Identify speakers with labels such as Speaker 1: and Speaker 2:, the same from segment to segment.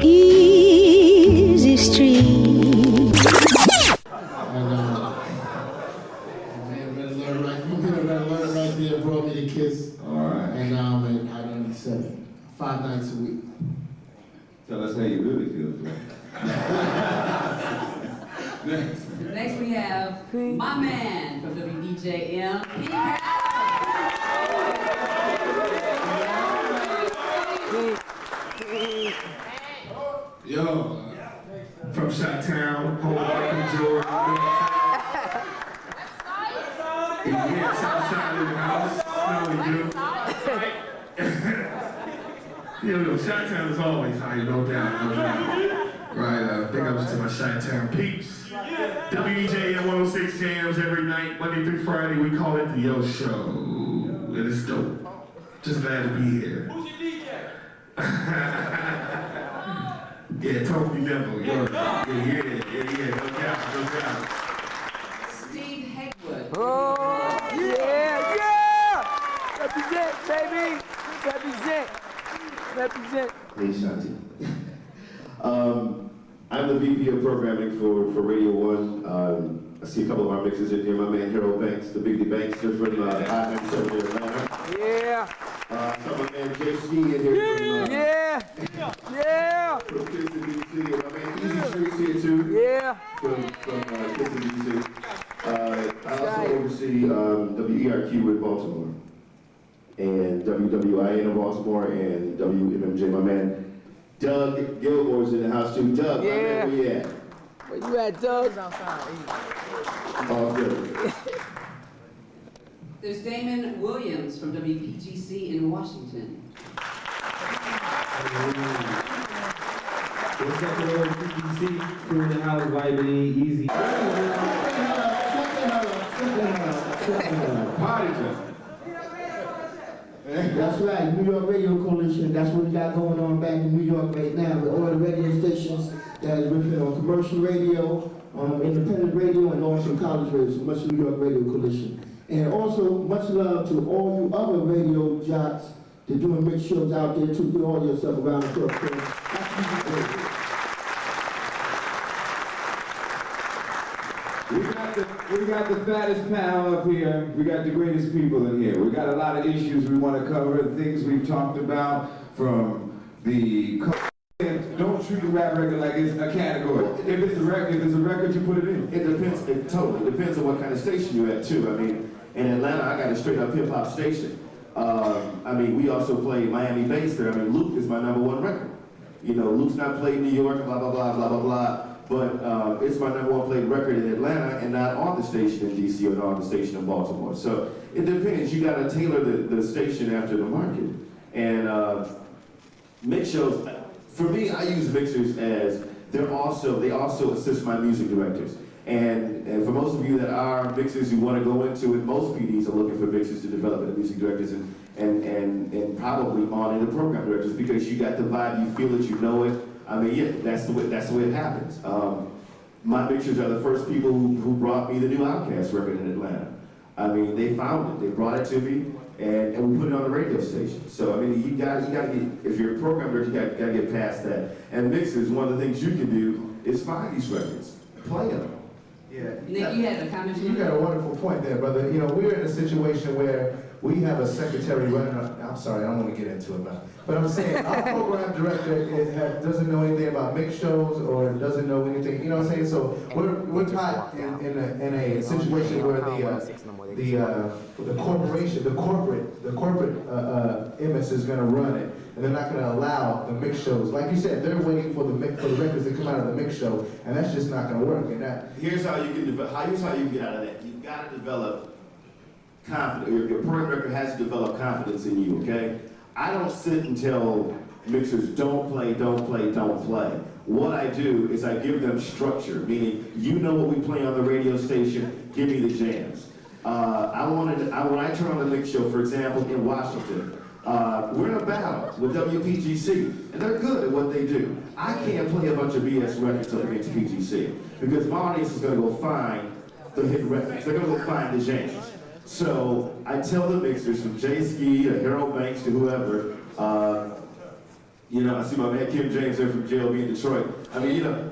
Speaker 1: easy street.
Speaker 2: Learn right there, brought me the kiss.
Speaker 3: All right.
Speaker 2: And I done 5 nights a week.
Speaker 3: Tell us how you really feel.
Speaker 4: Next we have my man from WDJM, PINKHOUSE.
Speaker 2: Yo, from Chi-Town, home of Georgia. Yeah, Southside in the house. No, we do. You know, Chi-Town is always high, no doubt, no doubt. Right, big ups to my Chi-Town peeps. WEJM 106 jams every night, Monday through Friday. We call it the Yo Show. And it's dope. Just glad to be here.
Speaker 5: Who's your DJ?
Speaker 2: Yeah, totally level. Yeah, no doubt.
Speaker 4: Steve HEGWOOD.
Speaker 6: Oh, yeah! Represent, baby! Represent.
Speaker 7: Hey, Shanti. I'm the VP of programming for Radio 1. I see a couple of our mixers in here. My man Harold Banks, the Big D Banks, just from I-97 in Atlanta.
Speaker 6: Yeah!
Speaker 7: Some of my man Jay Ski in here from Kiss in DC. And my man Easy Street's here too.
Speaker 6: Yeah!
Speaker 7: From Kiss in DC. I also oversee WERQ in Baltimore. And WWIN in Baltimore and WMMJ. My man Doug Gilmore's in the house too. Doug, my man, where you at?
Speaker 6: Where you at, Doug?
Speaker 7: Oh, good.
Speaker 4: There's Damon Williams from WPGC in Washington.
Speaker 8: What's up, WPGC? Crew in the house, vibing easy.
Speaker 2: Party time.
Speaker 9: That's right, New York Radio Coalition. That's what we got going on back in New York right now with all the radio stations that is ripping on commercial radio, independent radio, and also college radio. So much New York Radio Coalition. And also much love to all you other radio jocks that are doing mix shows out there too. Put all yourself around the clock.
Speaker 3: We got the fattest panel up here. We got the greatest people in here. We got a lot of issues we want to cover, things we've talked about, from the don't treat a rap record like it's a category. If it's a record, you put it in.
Speaker 7: It depends. It totally depends on what kind of station you're at too. I mean, in Atlanta, I got a straight up hip hop station. I mean, we also play Miami bass there. I mean, Luke is my #1 record. You know, Luke's not played in New York, blah blah blah blah blah blah. But it's my #1 played record in Atlanta and not on the station in DC or not on the station in Baltimore. So it depends. You got to tailor the station after the market. And mix shows, for me, I use mixers as they also assist my music directors. And for most of you that are mixers who want to go into it, most PDs are looking for mixers to develop into music directors and probably on into program directors because you got the vibe, you feel it, you know it. I mean, yeah, that's the way it happens. My mixers are the first people who brought me the new Outkast record in Atlanta. I mean, they found it, they brought it to me, and we put it on the radio station. So I mean, you gotta get, if you're a program director, you gotta get past that. And mixers, one of the things you can do is find these records, play them.
Speaker 9: Yeah.
Speaker 4: Nick, you had a comment?
Speaker 9: You got a wonderful point there, brother. You know, we're in a situation where we have a secretary running. I'm sorry, I don't want to get into it now. But I'm saying our program director doesn't know anything about mix shows or doesn't know anything. You know what I'm saying? So we're caught in a situation where the corporate image is going to run it, and they're not going to allow the mix shows. Like you said, they're waiting for the records to come out of the mix show, and that's just not going to work. And
Speaker 7: here's how you can develop. Here's how you get out of that. You've got to develop confidence. Your program director has to develop confidence in you. Okay. I don't sit and tell mixers, don't play. What I do is I give them structure, meaning you know what we play on the radio station, give me the jams. When I turn on the mix show, for example, in Washington, we're in a battle with WPGC, and they're good at what they do. I can't play a bunch of BS records up against PGC, because my audience is going to go find the hit records. They're going to go find the jams. So I tell the mixers, from Jay Ski to Harold Banks to whoever, You know, I see my man Kim James there from JLB in Detroit. I mean, you know,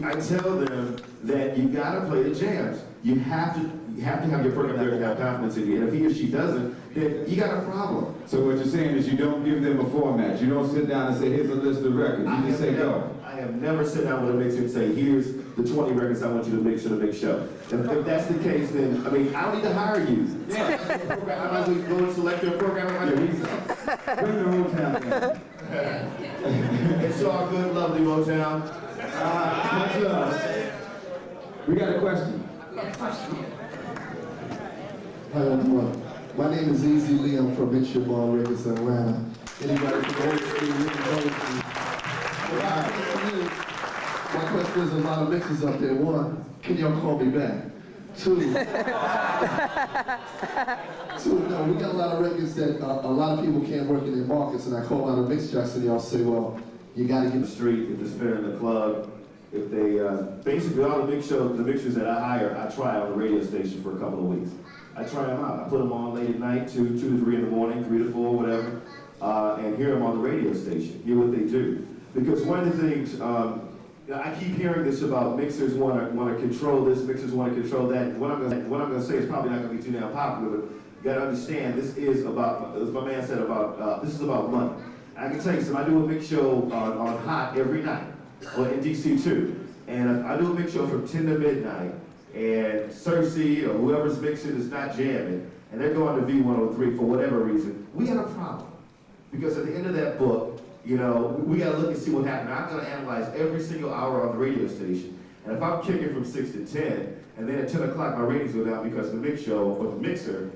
Speaker 7: I tell them that you gotta play the jams. You have to have your program director have confidence in you. And if he or she doesn't, then you got a problem.
Speaker 3: So what you're saying is you don't give them a format. You don't sit down and say, here's a list of records. You just say, go.
Speaker 7: I have never sat down with a mixer and say, here's the 20 records I want you to mix in a mix show. If that's the case, then, I mean, I don't need to hire you. Yeah. I might as well go and select your program.
Speaker 3: Bring the Motown down.
Speaker 7: It's all good, lovely Motown.
Speaker 3: Much love. We got a question.
Speaker 5: Hi, everyone. My name is Easy Lee. I'm from Mixshow Records, Atlanta. Anybody from old school, my question is, a lot of mixes up there. One, can y'all call me back? Two, no, we got a lot of records that a lot of people can't work in their markets, and I call out a mix jacks and y'all say, well, you gotta get
Speaker 7: The street, if they're spinning the club, if they, basically all the mixers that I hire, I try on the radio station for a couple of weeks. I try them out. I put them on late at night, 2 to 3 in the morning, 3 to 4, whatever, and hear them on the radio station, hear what they do. Because one of the things, I keep hearing this about mixers want to control this, mixers want to control that. What I'm going to say is probably not going to be too damn popular, but you got to understand this is about, as my man said about, this is about money. I can tell you something, I do a mix show on Hot every night, or in DC too, and I do a mix show from 10 to midnight, and Cersei or whoever's mixing is not jamming, and they're going to V103 for whatever reason. We got a problem, because at the end of that book, you know, we gotta look and see what happened. I'm gonna analyze every single hour on the radio station. And if I'm kicking from 6 to 10, and then at 10 o'clock my ratings go down because the mix show, or the mixer,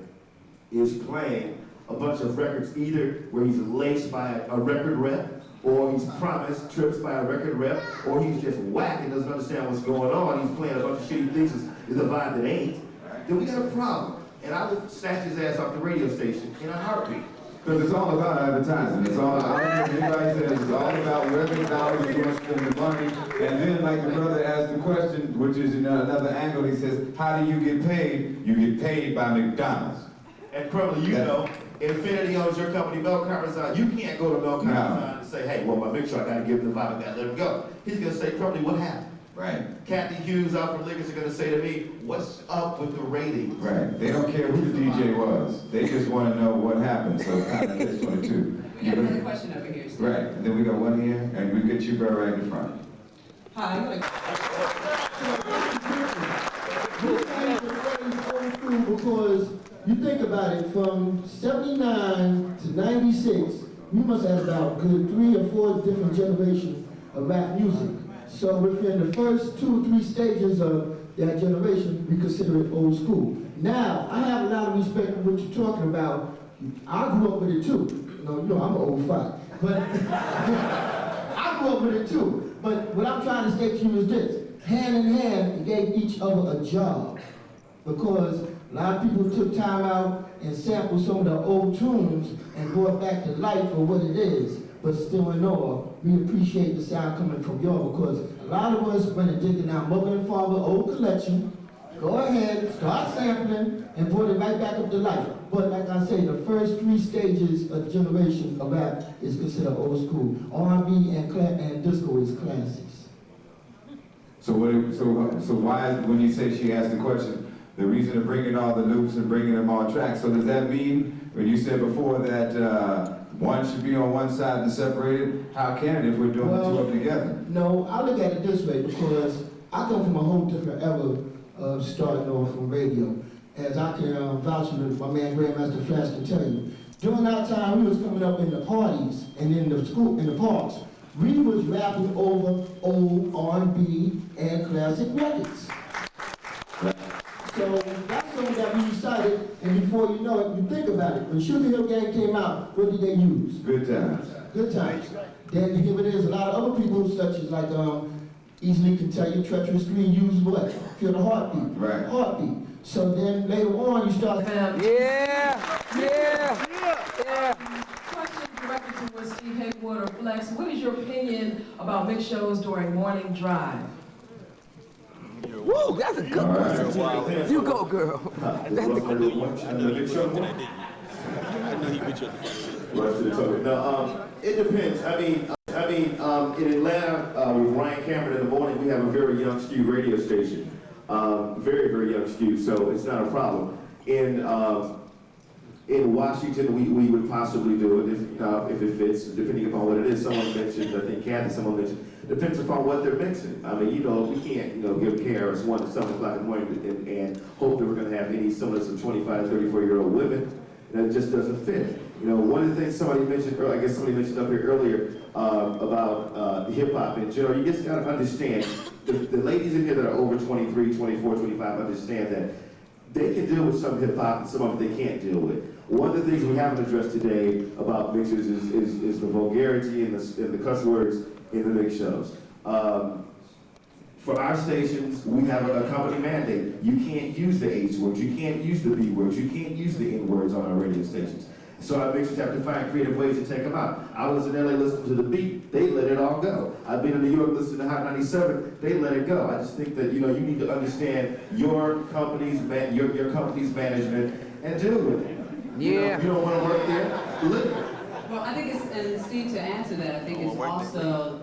Speaker 7: is playing a bunch of records either where he's laced by a record rep, or he's promised trips by a record rep, or he's just whack and doesn't understand what's going on. He's playing a bunch of shit he thinks is a vibe that ain't. Then we got a problem. And I will snatch his ass off the radio station in a heartbeat.
Speaker 3: Because it's all about advertising. It's all about, everybody says it's all about where the dollars are going to spend the money. And then, like the brother asked the question, which is another angle, he says, how do you get paid? You get paid by McDonald's.
Speaker 7: And probably, you know, Infinity owns your company, Mel Carmazon. You can't go to Mel Carmazon and say, hey, well, my big show, I got to give him the vibe, I got to let him go. He's going to say, probably, what happened?
Speaker 3: Right.
Speaker 7: Kathy Hughes out from Liggins are going to say to me, what's up with the ratings?
Speaker 3: Right. They don't care who the DJ was. They just want to know what happened. So kind of catch 22.
Speaker 4: We got another question over here, Steve.
Speaker 3: Right. And then we got one here, and we get you, bro, right in front.
Speaker 4: Hi,
Speaker 5: because you think about it, from 79 to 96, we must have about good 3 or 4 different generations of rap music. So within the first 2 or 3 stages of that generation, we consider it old school. Now, I have a lot of respect for what you're talking about. I grew up with it too. You know, I'm an old fart. But I grew up with it too. But what I'm trying to state to you is this. Hand in hand, we gave each other a job. Because a lot of people took time out and sampled some of the old tunes and brought back to life for what it is. But still in all, we appreciate the sound coming from y'all, because a lot of us went and digging out mother and father old collection, go ahead, start sampling, and brought it right back up to life. But like I say, the first 3 stages of the generation of rap is considered old school. R&B and disco is classics.
Speaker 3: So why, when you say she asked the question, the reason of bringing all the loops and bringing them all tracks, so does that mean, when you said before that one should be on one side and separated, how can it if we're doing the 2 up together?
Speaker 5: No, I look at it this way, because I come from a whole different era of starting off from radio. As I can vouch for my man Grandmaster Flash can tell you. During our time, we was coming up in the parties and in the school, in the parks. We was rapping over old R&B and classic records. So that's something that we decided, and before you know it, you think about it. When Sugar Hill Gang came out, what did they use?
Speaker 3: Good times.
Speaker 5: Good times. Then here it is, a lot of other people, such as like, easily can tell you, Treacherous Green uses what? Feel the heartbeat.
Speaker 3: Right.
Speaker 5: Heartbeat. So then later on, you start.
Speaker 6: Yeah.
Speaker 4: Question directed towards Steve HEGWOOD or Flex. What is your opinion about mix shows during morning drive?
Speaker 6: Woo, that's a good question.
Speaker 3: Right.
Speaker 6: You go, girl. That's the good one.
Speaker 7: No, it depends. I mean, mean, in Atlanta, with Ryan Cameron in the morning, we have a very young skew radio station. Very, very young skew, so it's not a problem. In Washington, we would possibly do it if it fits, depending upon what it is. Someone mentioned, I think Kathy, someone mentioned, depends upon what they're mixing. I mean, we can't, give KRS-One at 7 o'clock in the morning and hope that we're going to have any singleness of 25 to 34-year-old women. That just doesn't fit. One of the things somebody mentioned, or I guess somebody mentioned up here earlier about hip-hop in general, you just got to understand, the ladies in here that are over 23, 24, 25 understand that they can deal with some hip-hop and some of it they can't deal with. One of the things we haven't addressed today about mixers is the vulgarity and the cuss words in the mix shows. For our stations, we have a company mandate. You can't use the H words, you can't use the B words, you can't use the N words on our radio stations. So our mixers have to find creative ways to take them out. I was in LA listening to the beat, they let it all go. I've been in New York listening to Hot 97, they let it go. I just think that you need to understand your company's management and deal with it.
Speaker 6: Yeah.
Speaker 7: You don't want to work there, live it.
Speaker 10: Well, I think it's, and Steve, to add to that, I think it's also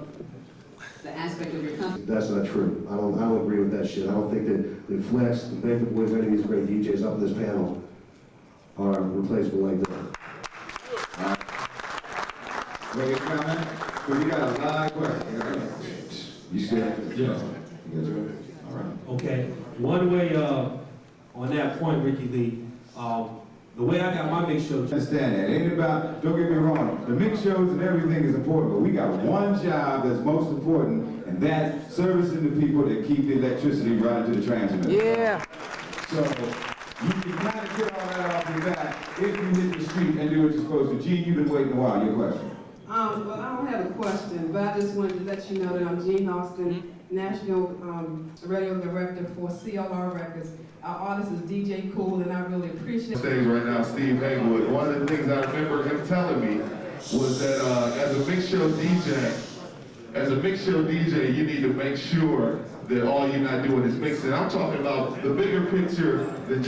Speaker 10: the aspect of your company.
Speaker 11: That's not true. I don't agree with that shit. I don't think that Flex, the Baker Boys, any of these great DJs up in this panel are replaceable like that.
Speaker 3: Make a comment? So we got a live question. You scared? Yeah. You guys ready? All right.
Speaker 8: Okay. One way on that point, Ricky Lee, the way I got my mix show.
Speaker 3: Understand that. It ain't about, don't get me wrong, the mix shows and everything is important, but we got one job that's most important, and that's servicing the people that keep the electricity running to the transmitter.
Speaker 6: Yeah.
Speaker 3: So, you can kind of get all that off your back if you hit the street and do what you're supposed to. Gene, you've been waiting a while. Your question?
Speaker 12: Well, I don't have a question, but I just wanted to let you know that I'm Gene Austin, National Radio Director for CLR Records. Our artist is DJ Cool, and I really appreciate it.
Speaker 2: Stage right now, Steve HEGWOOD. One of the things I remember him telling me was that as a mix show DJ, you need to make sure that all you're not doing is mixing. I'm talking about the bigger picture than